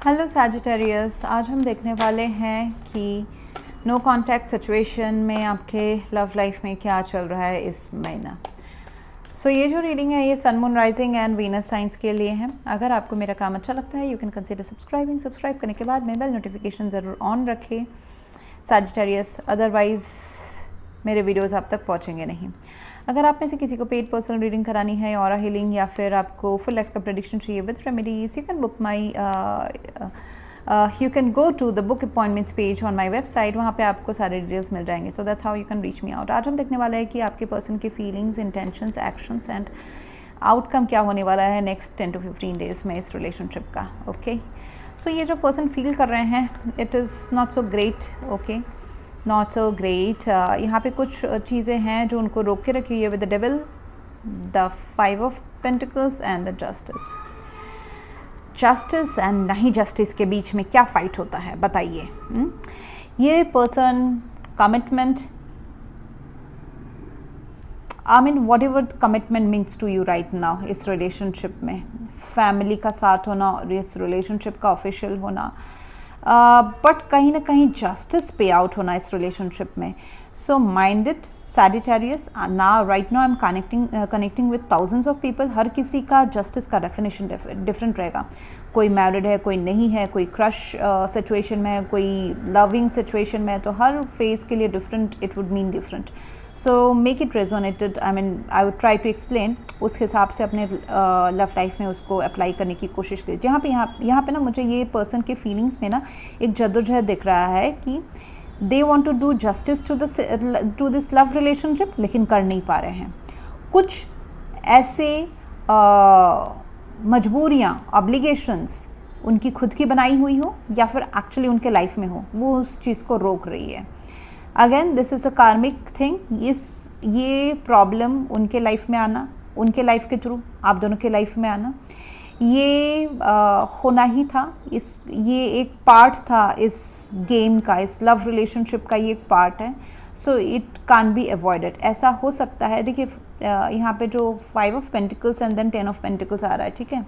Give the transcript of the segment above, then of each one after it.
Hello Sagittarius, आज हम देखने वाले हैं कि नो कॉन्टैक्ट सिचुएशन में आपके लव लाइफ में क्या चल रहा है इस महीना। ये जो रीडिंग है ये sun, moon, rising and Venus science के लिए है। अगर आपको मेरा काम अच्छा लगता है यू कैन कंसिडर सब्सक्राइब करने के बाद में बेल नोटिफिकेशन ज़रूर ऑन रखें सैजिटेरियस, अदरवाइज़ मेरे वीडियोज़ आप तक पहुँचेंगे नहीं। अगर आप में से किसी को पेड पर्सनल रीडिंग करानी है, ऑरा हीलिंग, या फिर आपको फुल लाइफ का प्रेडिक्शन चाहिए with remedies, you can go to the book appointments page on my website. वहाँ पे आपको सारे डिटेल्स मिल जाएंगे। So that's how you can reach me out. आज हम देखने वाले हैं कि आपके पर्सन की feelings, intentions, actions and outcome क्या होने वाला है नेक्स्ट 10 to 15 डेज में इस रिलेशनशिप का। ओके, सो ये जो पर्सन फील कर रहे हैं it is not so great. Okay, not so great. यहाँ पे कुछ चीज़ें हैं जो उनको रोक के रखी हुई है with the devil, the 5 of pentacles and the justice and नहीं जस्टिस के बीच में क्या फाइट होता है बताइए। ये person commitment, I mean whatever commitment means to you right now इस रिलेशनशिप में, फैमिली का साथ होना और इस रिलेशनशिप का ऑफिशियल होना, बट कहीं ना कहीं जस्टिस पे आउट होना इस रिलेशनशिप में। So mind it Sagittarius, right now I am connecting with thousands of people. हर किसी का जस्टिस का डेफिनेशन डिफरेंट रहेगा। कोई मैरिड है, कोई नहीं है, कोई क्रश सिचुएशन में है, कोई लविंग सिचुएशन में है, तो हर फेज के लिए different it would mean different. So make it resonated, I would try to explain, उस हिसाब से अपने लव लाइफ में उसको अप्लाई करने की कोशिश करें। यहाँ पे ना मुझे ये पर्सन के फीलिंग्स में ना एक जद्दोजहद दिख रहा है कि they want to do justice to this love relationship, लेकिन कर नहीं पा रहे हैं। कुछ ऐसे मजबूरियाँ, ऑब्लिगेशंस उनकी खुद की बनाई हुई हो या फिर एक्चुअली उनके लाइफ में हो, वो उस चीज़ को रोक रही है। अगेन दिस इज़ अ कार्मिक थिंग। ये प्रॉब्लम उनके लाइफ में आना, उनके लाइफ के थ्रू आप दोनों के लाइफ में आना, ये होना ही था। ये एक पार्ट था इस गेम का, इस लव रिलेशनशिप का ये एक पार्ट है। So it can be avoided. ऐसा हो सकता है, देखिए यहाँ पे जो 5 of pentacles and then 10 of pentacles आ रहा है, ठीक है।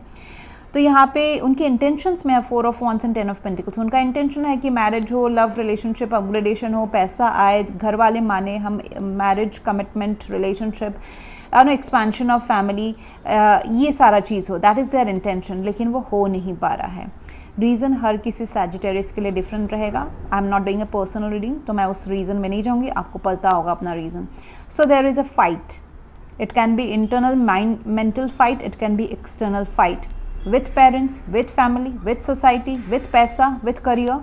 तो यहाँ पे उनके इंटेंशंस में है 4 of wands and 10 of pentacles. उनका इंटेंशन है कि मैरिज हो, लव रिलेशनशिप अपग्रेडेशन हो, पैसा आए, घर वाले माने हम marriage, commitment, relationship, expansion of family, ये सारा चीज़ हो, दैट इज़ देयर इंटेंशन। लेकिन वो हो नहीं पा रहा है। रीज़न हर किसी सैजिटेरियस के लिए डिफरेंट रहेगा। I am not doing a personal reading, तो मैं उस रीज़न में नहीं जाऊँगी, आपको पता होगा अपना reason. So there is a fight. It can be internal mental fight, it can be external fight with parents, with family, with society, with पैसा, विथ करियर।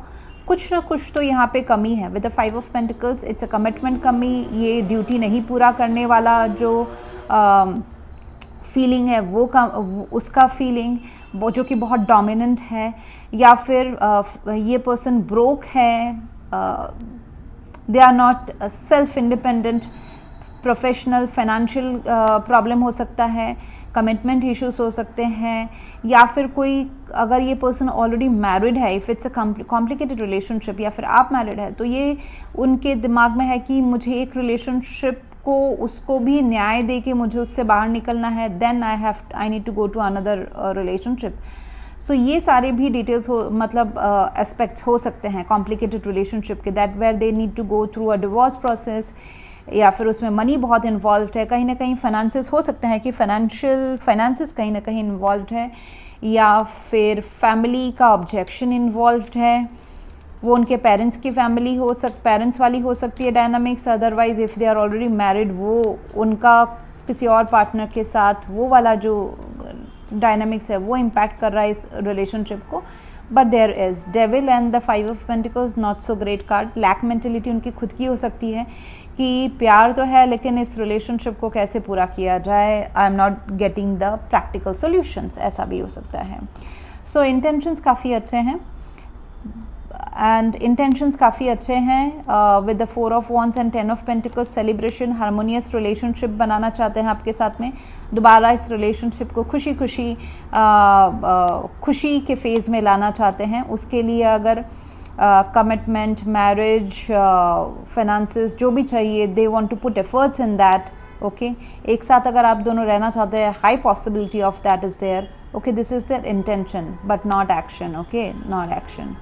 कुछ ना कुछ तो यहाँ पे कमी है। With the 5 of pentacles it's a commitment कमी, ये ड्यूटी नहीं पूरा करने वाला जो फीलिंग है वो उसका फीलिंग वो जो कि बहुत डोमिनेंट है, या फिर ये पर्सन ब्रोक है, they are not self independent, professional financial problem हो सकता है, कमिटमेंट इश्यूज हो सकते हैं, या फिर कोई अगर ये पर्सन ऑलरेडी मैरिड है, if it's a complicated relationship, या फिर आप मैरिड है, तो ये उनके दिमाग में है कि मुझे एक रिलेशनशिप को उसको भी न्याय दे के मुझे उससे बाहर निकलना है, then I need to go to another relationship. So ये सारे भी डिटेल्स हो, मतलब एस्पेक्ट्स हो सकते हैं कॉम्प्लिकेटेड रिलेशनशिप के, that where they need to go through a divorce process, या फिर उसमें मनी बहुत इन्वॉल्व है, कहीं ना कहीं फाइनेंसेस हो सकते हैं कि फाइनेंसेस कहीं ना कहीं इन्वॉल्व है, या फिर फैमिली का ऑब्जेक्शन इन्वॉल्व है। वो उनके पेरेंट्स की फैमिली पेरेंट्स वाली हो सकती है dynamics. Otherwise if they are already married, वो उनका किसी और पार्टनर के साथ वो वाला जो डायनामिक्स है वो इम्पैक्ट कर रहा है इस रिलेशनशिप को। But there is devil and the 5 of pentacles, not so great card. Lack mentality उनकी खुद की हो सकती है कि प्यार तो है लेकिन इस रिलेशनशिप को कैसे पूरा किया जाए, I am not getting the practical solutions, ऐसा भी हो सकता है। सो इंटेंशंस काफ़ी अच्छे हैं with the 4 of wands and 10 of pentacles. Celebration, harmonious relationship बनाना चाहते हैं आपके साथ में, दोबारा इस रिलेशनशिप को खुशी के फेज़ में लाना चाहते हैं। उसके लिए अगर कमिटमेंट, मैरिज, फाइनेंसेस जो भी चाहिए, they want to put efforts in that. Okay, एक साथ अगर आप दोनों रहना चाहते हैं, high possibility of that is there. Okay, this is their intention but not action. Okay, not action.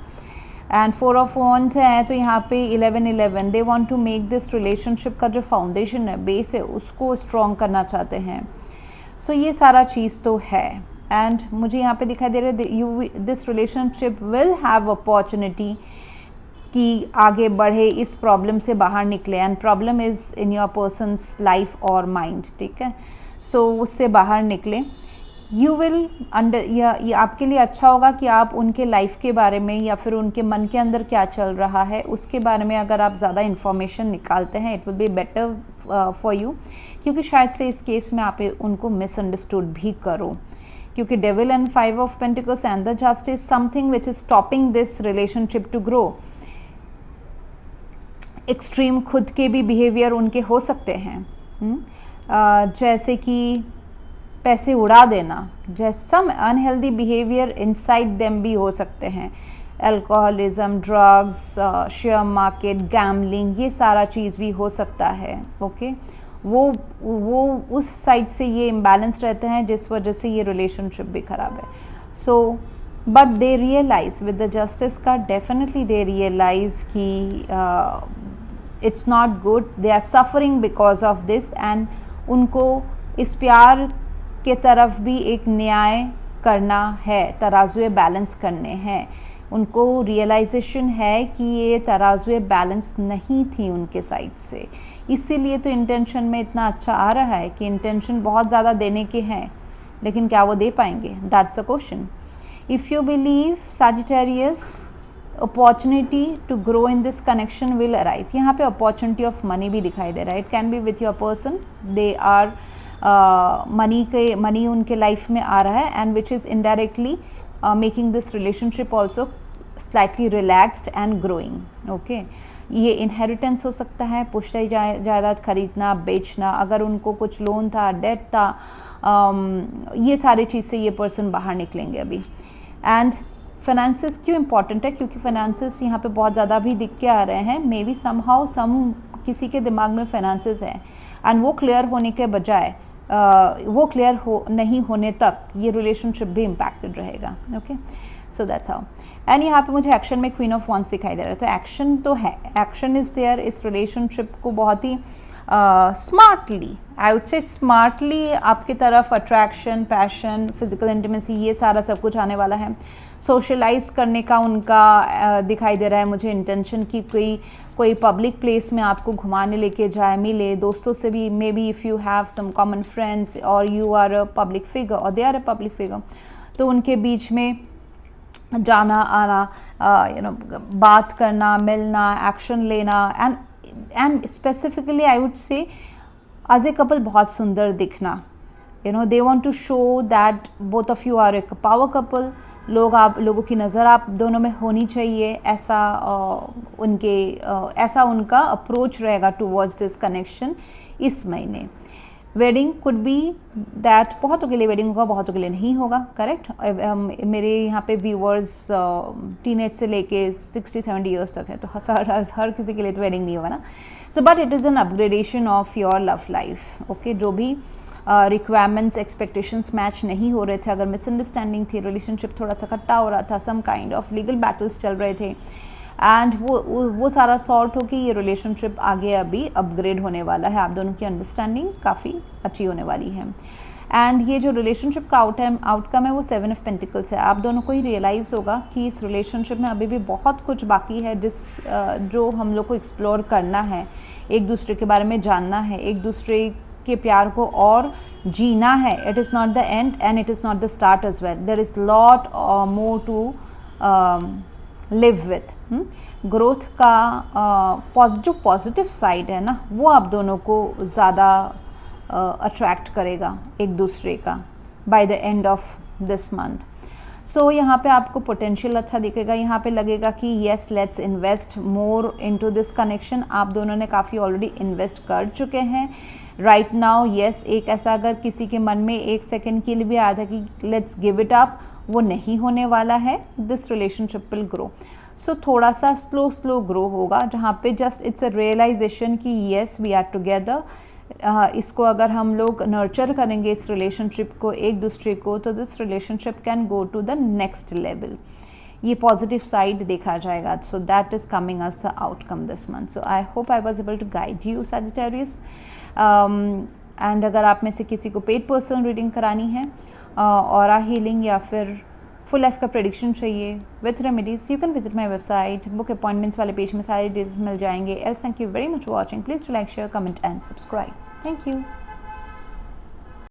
And 4 of wands है तो यहाँ पे 11 they want to make this relationship का जो फाउंडेशन है, बेस है, उसको स्ट्रॉन्ग करना चाहते हैं. सो ये सारा चीज़ तो है. एंड मुझे यहाँ पे दिखाई दे रहा है you this relationship will have opportunity कि आगे बढ़े, इस प्रॉब्लम से बाहर निकले. And problem is in your persons life और माइंड. ठीक है, सो उससे बाहर निकले. यू विल ये आपके लिए अच्छा होगा कि आप उनके लाइफ के बारे में या फिर उनके मन के अंदर क्या चल रहा है उसके बारे में अगर आप ज़्यादा इन्फॉर्मेशन निकालते हैं, it will be better for you. क्योंकि शायद से इस केस में आप उनको मिसअंडरस्टूड भी करो, क्योंकि devil and 5 of pentacles and the justice something which is stopping this relationship to grow. Extreme खुद के भी बिहेवियर उनके हो सकते हैं, जैसे कि पैसे उड़ा देना, जैसे सम अनहेल्दी बिहेवियर इनसाइड देम भी हो सकते हैं. Alcoholism, drugs, share market, gambling, ये सारा चीज़ भी हो सकता है. ओके, वो उस साइड से ये इम्बैलेंस रहते हैं जिस वजह से ये रिलेशनशिप भी ख़राब है. So but they realise with the justice का, डेफिनेटली दे रियलाइज कि it's not good, they are suffering because of this. And उनको इस प्यार के तरफ भी एक न्याय करना है, तराजुए बैलेंस करने हैं. उनको रियलाइजेशन है कि ये तराजुए बैलेंस नहीं थी उनके साइड से, इसीलिए तो इंटेंशन में इतना अच्छा आ रहा है कि इंटेंशन बहुत ज़्यादा देने के हैं, लेकिन क्या वो दे पाएंगे? That's the question. If you believe Sagittarius, opportunity to grow in this connection will arise. यहाँ पे अपॉर्चुनिटी ऑफ मनी भी दिखाई दे रहा है. It can be with your person, they are money उनके लाइफ में आ रहा है, and which is indirectly making this relationship also slightly relaxed and growing. Okay, ये इनहेरिटेंस हो सकता है, पुश्तई जायदाद खरीदना, बेचना, अगर उनको कुछ लोन था, डेट था, ये सारी चीज़ से ये पर्सन बाहर निकलेंगे अभी. एंड फाइनेंसेस क्यों इंपॉर्टेंट है? क्योंकि फाइनेंसेस यहाँ पे बहुत ज़्यादा भी दिख के आ रहे हैं. मे बी समहाउ किसी के दिमाग में फाइनेंसेस है, एंड वो क्लियर होने के बजाय वो क्लियर नहीं होने तक ये रिलेशनशिप भी इम्पैक्टेड रहेगा. Okay, so that's how. And यहाँ पे मुझे एक्शन में क्वीन ऑफ वॉन्ड्स दिखाई दे रहा है. तो एक्शन तो है, एक्शन इज़ देयर. इस रिलेशनशिप को बहुत ही smartly, I would say smartly आपकी तरफ अट्रैक्शन, पैशन, फिजिकल इंटीमेसी, ये सारा सब कुछ आने वाला है. सोशलाइज करने का उनका दिखाई दे रहा है मुझे इंटेंशन की. कोई पब्लिक प्लेस में आपको घुमाने लेके जाए, मिले, दोस्तों से भी, maybe if you have some common friends और you are a public figure और they are a public figure, तो उनके बीच में जाना आना, बात करना, मिलना, एक्शन लेना, and specifically I would say as a couple बहुत सुंदर दिखना. They want to show that both of you are a power couple. लोगों की नज़र आप दोनों में होनी चाहिए, ऐसा उनका अप्रोच रहेगा टूवर्ड्स दिस कनेक्शन इस महीने. वेडिंग कुड बी दैट, बहुतों के लिए वेडिंग होगा, बहुतों के लिए नहीं होगा. करेक्ट. मेरे यहाँ पे व्यूअर्स टीनेज से लेके 60-70 ईयर्स तक है, तो हर किसी के लिए तो वेडिंग नहीं होगा ना. So but it is an upgradation of your love life. Okay, जो भी रिक्वायरमेंट्स, एक्सपेक्टेशंस मैच नहीं हो रहे थे, अगर मिसअंडरस्टैंडिंग थी, रिलेशनशिप थोड़ा सा खट्टा हो रहा था, some kind of legal battles चल रहे थे, एंड वो सारा सॉर्ट हो कि ये रिलेशनशिप आगे अभी अपग्रेड होने वाला है. आप दोनों की अंडरस्टैंडिंग काफ़ी अच्छी होने वाली है. एंड ये जो रिलेशनशिप का आउटकम है वो 7 ऑफ पेंटिकल्स है. आप दोनों को ही रियलाइज़ होगा कि इस रिलेशनशिप में अभी भी बहुत कुछ बाकी है जो हम लोग को एक्सप्लोर करना है, एक दूसरे के बारे में जानना है, एक दूसरे के प्यार को और जीना है. It is not the end and it is not the start as well. There is lot more to live with. Growth का जो पॉजिटिव साइड है ना, वो आप दोनों को ज़्यादा अट्रैक्ट करेगा एक दूसरे का by the end of this month. So यहाँ पे आपको पोटेंशियल अच्छा दिखेगा. यहाँ पे लगेगा कि yes, let's invest more into this connection. आप दोनों ने काफ़ी ऑलरेडी इन्वेस्ट कर चुके हैं राइट नाउ. येस, एक ऐसा अगर किसी के मन में एक सेकेंड के लिए भी आया था कि लेट्स गिव इट अप, वो नहीं होने वाला है. This relationship will grow. So थोड़ा सा स्लो ग्रो होगा, जहाँ पे जस्ट इट्स अ रियलाइजेशन कि येस वी आर टुगेदर इसको अगर हम लोग नर्चर करेंगे इस रिलेशनशिप को एक दूसरे को, तो this relationship can go to the next level. ये पॉजिटिव साइड देखा जाएगा. So that is coming as the outcome this month. So I hope I was able to guide you Sagittarius. And अगर आप में से किसी को पेड पर्सनल रीडिंग करानी है, ऑरा हीलिंग या फिर फुल लाइफ का प्रेडिक्शन चाहिए with remedies, you can visit my website. Book appointments वाले पेज में सारे डिटेल्स मिल जाएंगे. Else thank you very much for watching. Please to like, share, comment and subscribe. Thank you.